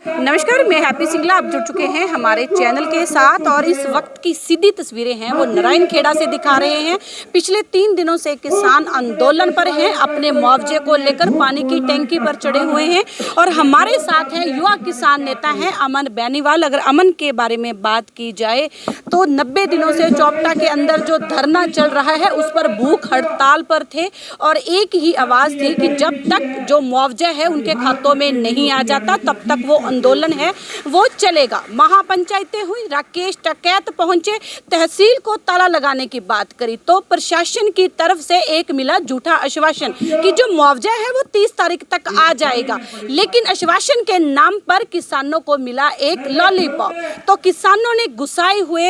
नमस्कार, मैं हैप्पी सिंगला। आप जुड़ चुके हैं हमारे चैनल के साथ और इस वक्त की सीधी तस्वीरें हैं वो नारायण खेड़ा से दिखा रहे हैं। पिछले 3 दिनों से किसान आंदोलन पर हैं, अपने मुआवजे को लेकर पानी की टैंकी पर चढ़े हुए हैं और हमारे साथ हैं युवा किसान नेता हैं अमन बेनीवाल। अगर अमन के बारे में बात की जाए तो 90 दिनों से चौपटा के अंदर जो धरना चल रहा है उस पर भूख हड़ताल पर थे और एक ही आवाज़ थी कि जब तक जो मुआवजा है उनके खातों में नहीं आ जाता तब तक वो आंदोलन है वो चलेगा। महापंचायतें हुई, राकेश टिकैत पहुंचे, तहसील को ताला लगाने की बात करी तो प्रशासन की तरफ से एक मिला झूठा आश्वासन कि जो मुआवजा है वो 30 तारीख तक आ जाएगा, लेकिन आश्वासन के नाम पर किसानों को मिला एक लॉलीपॉप। तो किसानों ने गुस्साए हुए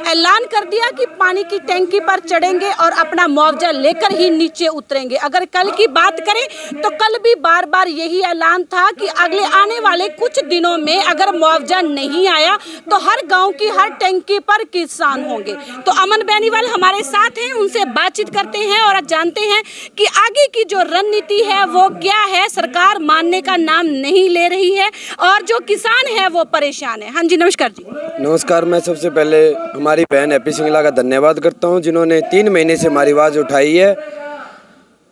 ऐलान कर दिया कि पानी की टैंकी पर चढ़ेंगे और अपना मुआवजा लेकर ही नीचे उतरेंगे। अगर कल की बात करें तो कल भी बार बार यही ऐलान था कि अगले आने वाले कुछ दिनों में अगर मुआवजा नहीं आया तो हर गांव की हर टैंकी पर किसान होंगे। तो अमन बेनीवाल हमारे साथ हैं, उनसे बातचीत करते हैं और जानते हैं कि आगे की जो रणनीति है वो क्या है। सरकार मानने का नाम नहीं ले रही है और जो किसान है वो परेशान है। हाँ जी, नमस्कार जी। नमस्कार। मैं सबसे पहले हमारी बहन हैप्पी सिंगला का धन्यवाद करता हूं जिन्होंने 3 महीने से हमारी आवाज़ उठाई है।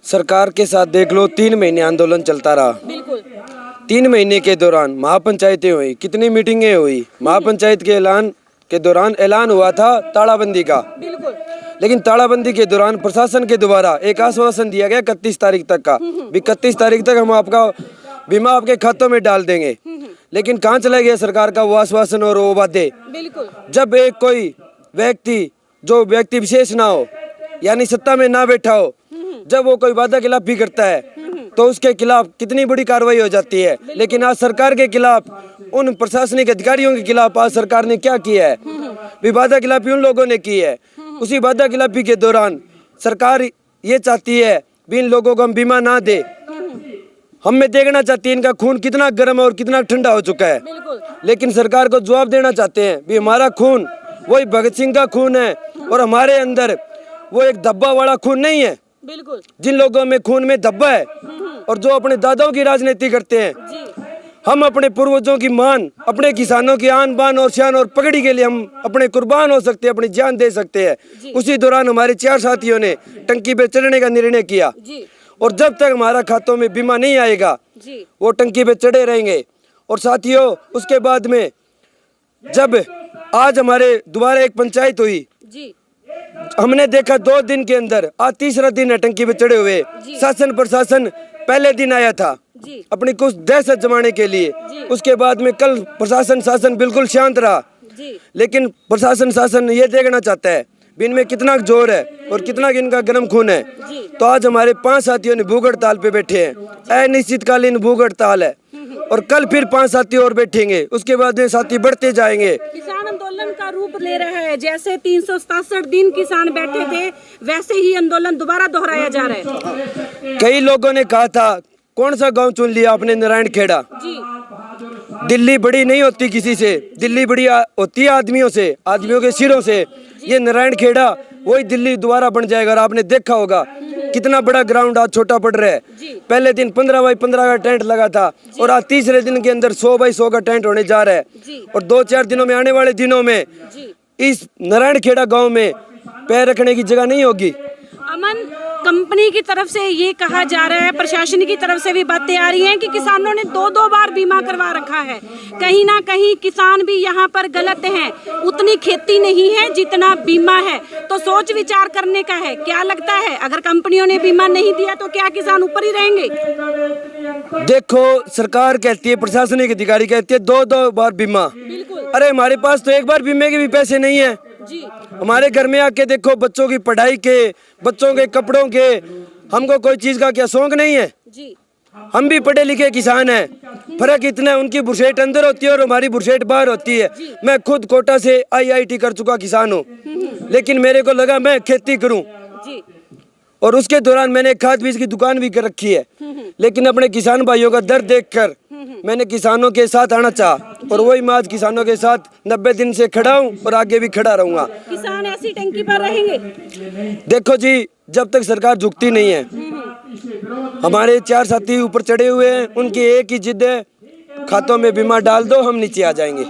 सरकार के साथ देख लो 3 महीने आंदोलन चलता रहा। बिल्कुल 3 महीने के दौरान महापंचायतें हुई, कितनी मीटिंगें हुई। महापंचायत के ऐलान के दौरान ऐलान हुआ था तालाबंदी का, बिल्कुल, लेकिन तालाबंदी के दौरान प्रशासन के द्वारा एक आश्वासन दिया गया 31 तारीख तक का, भी 31 तारीख तक हम आपका बीमा आपके खातों में डाल देंगे। लेकिन कहाँ चला गया सरकार का वो आश्वासन और वो वादे। बिल्कुल जब एक कोई व्यक्ति जो व्यक्ति विशेष ना हो यानी सत्ता में ना बैठा हो, जब वो कोई वादा खिलाफी करता है तो उसके खिलाफ कितनी बड़ी कार्रवाई हो जाती है। लेकिन आज सरकार के खिलाफ, उन प्रशासनिक अधिकारियों के खिलाफ आज सरकार ने क्या किया है, भी वादा खिलाफी उन लोगों ने की है। उसी वादा खिलाफी के दौरान सरकार ये चाहती है भी इन लोगों को हम बीमा ना दे। हमें देखना चाहती है इनका खून कितना गर्म और कितना ठंडा हो चुका है। लेकिन सरकार को जवाब देना चाहते हैं भी हमारा खून वही भगत सिंह का खून है और हमारे अंदर वो एक धब्बा वाला खून नहीं है। बिल्कुल जिन लोगों में खून में धब्बा है और जो अपने दादाओं की राजनीति करते हैं, हम अपने पूर्वजों की मान, अपने किसानों की आन बान और शान और पगड़ी के लिए हम अपने कुर्बान हो सकते हैं, अपनी जान दे सकते हैं। उसी दौरान हमारे 4 साथियों ने टंकी पे चढ़ने का निर्णय किया और जब तक हमारा खातों में बीमा नहीं आएगा वो टंकी पे चढ़े रहेंगे। और साथियों, उसके बाद में जब आज हमारे दोबारा एक पंचायत हुई, हमने देखा 2 दिन के अंदर आज तीसरा दिन है टंकी पे चढ़े हुए। शासन प्रशासन पहले दिन आया था अपनी कुछ दहशत जमाने के लिए, उसके बाद में कल प्रशासन शासन बिल्कुल शांत रहा। लेकिन प्रशासन शासन ये देखना चाहता है भी इनमें कितना जोर है और कितना इनका गर्म खून है। तो आज हमारे 5 साथियों ने भूख हड़ताल पे बैठे हैं, अनिश्चितकालीन भूख हड़ताल है और कल फिर 5 साथी और बैठेंगे, उसके बाद में साथी बढ़ते जाएंगे। किसान आंदोलन का रूप ले रहा है, जैसे 367 दिन किसान बैठे थे वैसे ही आंदोलन दोबारा दोहराया जा रहा है। कई लोगों ने कहा था कौन सा गांव चुन लिया आपने, नारायण खेड़ा। दिल्ली बड़ी नहीं होती किसी से, दिल्ली बड़ी होती है आदमियों से, आदमियों के सिरों से। ये नारायण खेड़ा वही दिल्ली दोबारा बन जाएगा। और आपने देखा होगा कितना बड़ा ग्राउंड आज छोटा पड़ रहा है। पहले दिन 15 बाई 15 का टेंट लगा था और आज तीसरे दिन के अंदर 100 बाई 100 का टेंट होने जा रहा है। और 2-4 दिनों में, आने वाले दिनों में इस नारायण खेड़ा गाँव में पैर रखने की जगह नहीं होगी। अमन, कंपनी की तरफ से ये कहा जा रहा है, प्रशासन की तरफ से भी बातें आ रही हैं कि किसानों ने 2-2 बार बीमा करवा रखा है। कहीं ना कहीं किसान भी यहाँ पर गलत हैं, उतनी खेती नहीं है जितना बीमा है। तो सोच विचार करने का है। क्या लगता है अगर कंपनियों ने बीमा नहीं दिया तो क्या किसान ऊपर ही रहेंगे? देखो, सरकार कहती है, प्रशासनिक अधिकारी कहती है 2-2 बार बीमा। अरे हमारे पास तो एक बार बीमे के भी पैसे नहीं है। हमारे घर में आके देखो, बच्चों की पढ़ाई के, बच्चों के कपड़ों के, हमको कोई चीज का क्या शौक नहीं है। हम भी पढ़े लिखे किसान हैं। फर्क इतना है, उनकी बुरसेट अंदर होती है और हमारी बुरसेट बाहर होती है। मैं खुद कोटा से IIT कर चुका किसान हूँ, लेकिन मेरे को लगा मैं खेती करूँ और उसके दौरान मैंने खाद बीज की दुकान भी कर रखी है। लेकिन अपने किसान भाइयों का दर्द देखकर मैंने किसानों के साथ आना चाहा और वही मैं आज किसानों के साथ 90 दिन से खड़ा हूँ और आगे भी खड़ा रहूंगा। किसान ऐसी टंकी पर रहेंगे। देखो जी, जब तक सरकार झुकती नहीं है, हमारे 4 साथी ऊपर चढ़े हुए हैं, उनकी एक ही जिद है खातों में बीमा डाल दो, हम नीचे आ जाएंगे।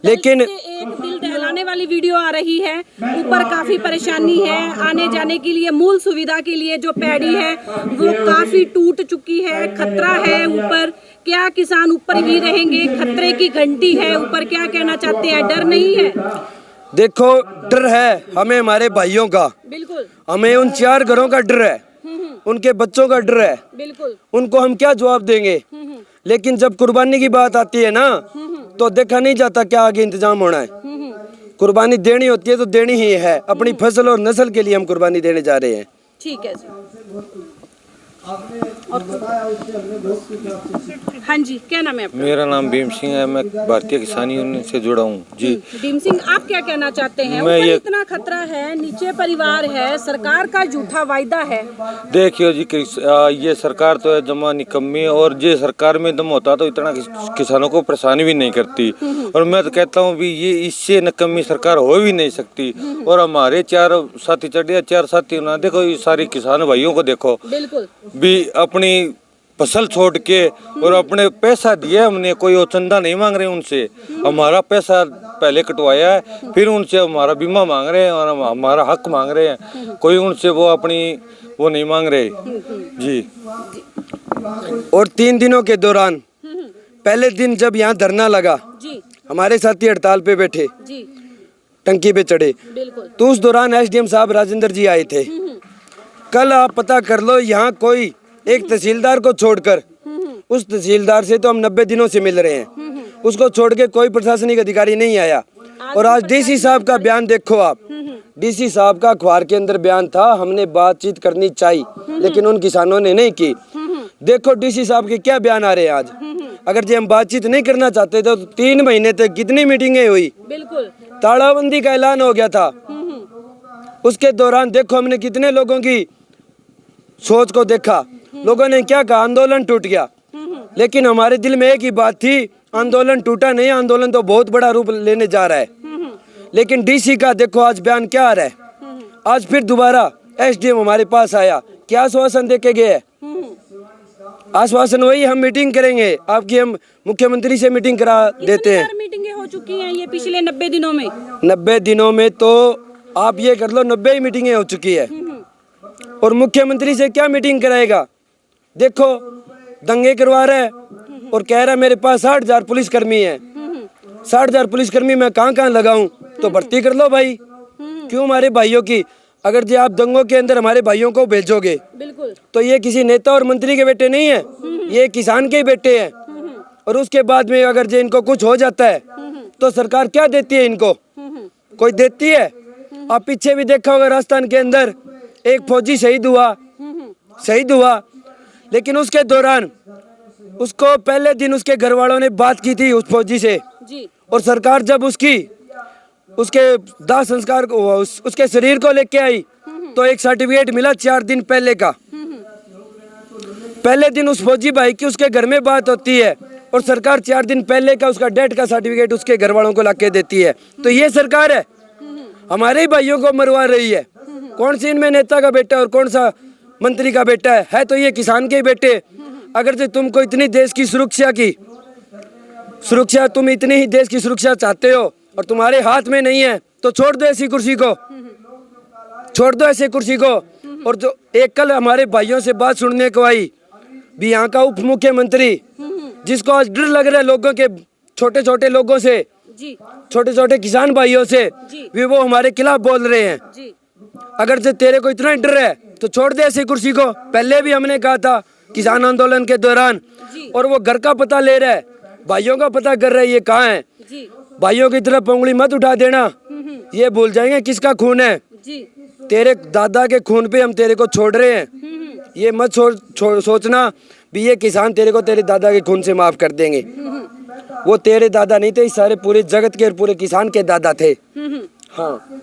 लेकिन एक दिल दहलाने वाली वीडियो आ रही है, ऊपर काफी परेशानी है आने जाने के लिए, मूल सुविधा के लिए जो पैड़ी है वो काफी टूट चुकी है, खतरा है ऊपर। क्या किसान ऊपर ही रहेंगे? खतरे की घंटी है ऊपर, क्या कहना चाहते हैं? डर नहीं है? देखो, डर है हमें हमारे भाइयों का, बिल्कुल। हमें उन 4 घरों का डर है, उनके बच्चों का डर है, बिल्कुल। उनको हम क्या जवाब देंगे? लेकिन जब कुर्बानी की बात आती है ना, तो देखा नहीं जाता क्या आगे इंतजाम होना है। कुर्बानी देनी होती है तो देनी ही है, अपनी फसल और नस्ल के लिए हम कुर्बानी देने जा रहे हैं। ठीक है जी। हाँ जी, क्या नाम है आपका? मेरा नाम भीम सिंह है, मैं भारतीय किसान यूनियन से जुड़ा हूँ जी। भीम सिंह, आप क्या कहना चाहते हैं? मैं ऊपर ये इतना खतरा है, नीचे परिवार है, सरकार का झूठा वायदा है। देखियो जी, ये सरकार तो है जमा निकम्मी, और ये सरकार में दम होता तो इतना किसानों को परेशानी भी नहीं करती। और मैं तो कहता हूँ भी ये इससे निकम्मी सरकार हो भी नहीं सकती। और हमारे 4 साथी चढ़िया, 4 साथी ना देखो, ये सारे किसान भाइयों को देखो, बिल्कुल भी अपनी फसल छोड़ के और अपने पैसा दिया हमने, कोई वो चंदा नहीं मांग रहे उनसे, हमारा पैसा पहले कटवाया है, फिर उनसे हमारा बीमा मांग रहे हैं और हमारा हक मांग रहे हैं, कोई उनसे वो अपनी वो नहीं मांग रहे जी। और 3 दिनों के दौरान पहले दिन जब यहाँ धरना लगा जी, हमारे साथी हड़ताल पे बैठे, जी, टंकी पे चढ़े, बिल्कुल। तो उस दौरान एसडीएम साहब राजेंद्र जी आए थे। कल आप पता कर लो, यहाँ कोई एक तहसीलदार को छोड़कर, उस तहसीलदार से तो हम 90 दिनों से मिल रहे हैं, उसको छोड़ के कोई प्रशासनिक अधिकारी नहीं आया। और आज डीसी साहब का बयान देखो आप, डीसी साहब का अखबार के अंदर बयान था, हमने बातचीत करनी चाहिए लेकिन उन किसानों ने नहीं की। देखो डीसी साहब के क्या बयान आ रहे हैं आज। अगर जी हम बातचीत नहीं करना चाहते तो 3 महीने तक कितनी मीटिंगें हुई, बिल्कुल तालाबंदी का ऐलान हो गया था। उसके दौरान देखो हमने कितने लोगों की सोच को देखा, लोगों ने क्या कहा, आंदोलन टूट गया। लेकिन हमारे दिल में एक ही बात थी, आंदोलन टूटा नहीं, आंदोलन तो बहुत बड़ा रूप लेने जा रहा है। लेकिन डीसी का देखो आज बयान क्या आ रहा है। आज फिर दोबारा एसडीएम हमारे पास आया, क्या आश्वासन देके गए? आश्वासन वही, हम मीटिंग करेंगे आपकी, हम मुख्यमंत्री से मीटिंग करा देते हैं। मीटिंगें हो चुकी हैं ये पिछले 90 दिनों में? 90 दिनों में तो आप ये कर लो 90 ही मीटिंगें हो चुकी है। और मुख्यमंत्री से क्या मीटिंग कराएगा? देखो दंगे करवा रहा है और कह रहा है मेरे पास 60,000 पुलिसकर्मी है। 60,000 पुलिसकर्मी मैं कहाँ लगाऊं? तो भर्ती कर लो भाई, क्यों हमारे भाइयों की? अगर जो आप दंगों के अंदर हमारे भाइयों को भेजोगे, बिल्कुल, तो ये किसी नेता और मंत्री के बेटे नहीं है, ये किसान के ही बेटे हैं। और उसके बाद में अगर जो इनको कुछ हो जाता है तो सरकार क्या देती है इनको? कोई देती है? आप पीछे भी देखा होगा, राजस्थान के अंदर एक फौजी शहीद हुआ, लेकिन उसके दौरान उसको पहले दिन उसके घर वालों ने बात की थी उस फौजी से जी, और और सरकार जब उसके दाह संस्कार को उसके शरीर को लेके आई तो एक सर्टिफिकेट मिला 4 दिन पहले का। पहले दिन उस फौजी भाई की उसके घर में बात होती है और सरकार 4 दिन पहले का उसका डेथ का सर्टिफिकेट उसके घर वालों को लाके देती है। तो ये सरकार है, हमारे ही भाइयों को मरवा रही है। कौन सी इनमें नेता का बेटा और कौन सा मंत्री का बेटा है तो ये किसान के ही बेटे। अगर से तुमको इतनी देश की सुरक्षा तुम इतनी ही देश की सुरक्षा चाहते हो और तुम्हारे हाथ में नहीं है तो छोड़ दो ऐसी कुर्सी को, छोड़ दो ऐसी कुर्सी को। और जो एक कल हमारे भाइयों से बात सुनने को आई भी, यहाँ का उप मुख्यमंत्री जिसको आज डर लग रहा है लोगों के, छोटे छोटे लोगों से, छोटे छोटे किसान भाइयों से, भी वो हमारे खिलाफ बोल रहे हैं। अगर से तेरे को इतना डर है तो छोड़ दे ऐसी कुर्सी को। पहले भी हमने कहा था किसान आंदोलन के दौरान, और वो घर का पता ले रहा है, भाइयों का पता कर रहा है ये कहाँ है। भाइयों की तरफ उंगली मत उठा देना, ये भूल जाएंगे किसका खून है। तेरे दादा के खून पे हम तेरे को छोड़ रहे हैं, ये मत सोचना भी ये किसान तेरे को तेरे दादा के खून से माफ कर देंगे। वो तेरे दादा नहीं थे, इस सारे पूरे जगत के और पूरे किसान के दादा थे। हाँ।